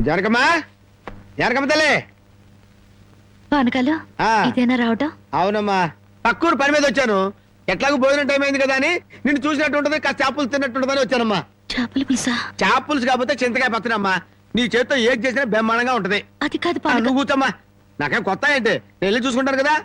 జనకమ్మా, జనకమ్మ తల్లి. పానకాలు ఇదేనా రావటం? అవునమ్మా, పక్కూరు పని మీద వచ్చాను. ఎట్లాగో భోజనం టైం అయింది కదా అని నిన్ను చూసినట్టు ఉంటది, కాస్త చేపలు తిన్నట్టుంటదని వచ్చానమ్మా. చేపల పులుసా? చేపలుసు కాకపోతే చింతకాయ పచ్చనమ్మా. నీ చేత్తో ఏది చేసినా బ్రహ్మాండంగా ఉంటది. అది కాదు నువ్వు కూర్చోమ్మా, నాకేం కొత్త ఏంటి, నేను వెళ్ళి చూసుకుంటాను కదా.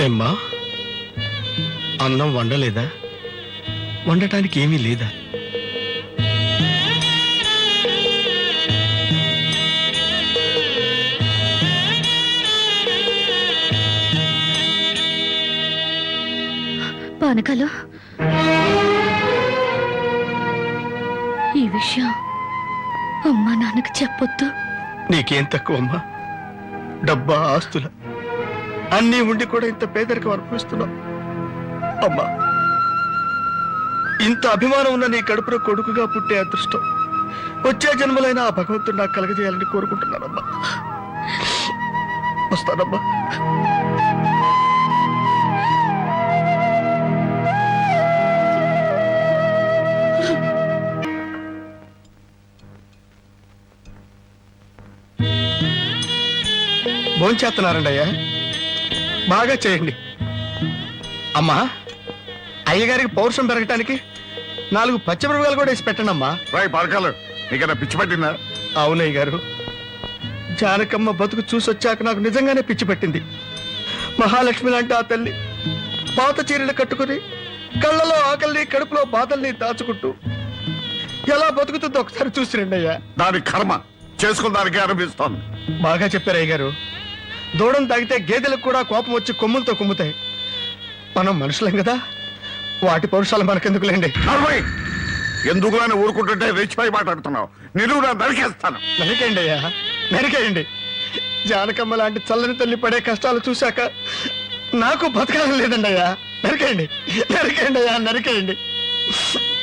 ఏమ్మా, అన్నం వండలేదా? వండటానికి ఏమీ లేదా? పానకాలు, ఈ విషయం అమ్మా నాన్నకు చెప్పొద్దు. నీకేం తక్కువమ్మా? డబ్బా, ఆస్తుల అన్నీ ఉండి కూడా ఇంత పేదరికం అనుభవిస్తున్నావు. అమ్మా, ఇంత అభిమానం ఉన్న నీ కడుపులో కొడుకుగా పుట్టే అదృష్టం వచ్చే జన్మలైనా ఆ భగవంతుడు నాకు కలగజేయాలని కోరుకుంటున్నానమ్మా. వస్తానమ్మా. భోంచేస్తున్నారండి అయ్యా, బాగా చేయండి. అమ్మా, అయ్యగారికి పౌరుషం పెరగటానికి 4 పచ్చిమిరపకాయలు కూడా వేసి పెట్టండి అమ్మా. రాయి పడకాలు, నీకన్నా పిచ్చి పట్టిందా? అవునయ్య గారు, జానకమ్మ బతుకు చూసొచ్చాక నాకు నిజంగానే పిచ్చి పట్టింది. మహాలక్ష్మి లాంటి ఆ తల్లి పాత చీరలు కట్టుకుని కళ్ళలో ఆకలిని కడుపులో బాధల్ని దాచుకుంటూ ఎలా బతుకుతుందో ఒకసారి చూసిరండి అయ్యా. దాని కర్మ చేసుకున్న దానికి అనిపిస్తోంది. బాగా చెప్పారు అయ్య గారు. దూడం తాగితే గేదెలకు కూడా కోపం వచ్చి కొమ్ములతో కుమ్ముతాయి. మనం మనుషులేం కదా, వాటి పౌరుషాలు మనకెందుకులేండి. ఎందుకు అని ఊరుకుంటుంటే రెచ్చిపోయి మాట్లాడుతున్నావు. నిలువురా నరికేస్తాను. నరికేయండి అయ్యా, నరికేయండి. జానకమ్మ లాంటి చల్లని తల్లి పడే కష్టాలు చూశాక నాకు బతకాలం లేదండి అయ్యా. నరికేయండి, నరికేయండి అయ్యా, నరికేయండి.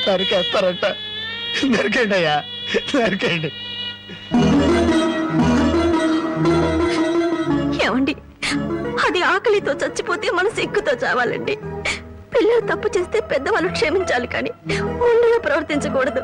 నరికేస్తారంట, నరికేయండి అయ్యా, నరికేయండి. ఏమండి, అది ఆకలితో చచ్చిపోతే మన సిగ్గుతో చావాలండి. పిల్లలు తప్పు చేస్తే పెద్దవాళ్ళు క్షమించాలి, కానీ ముందుగా ప్రవర్తించకూడదు.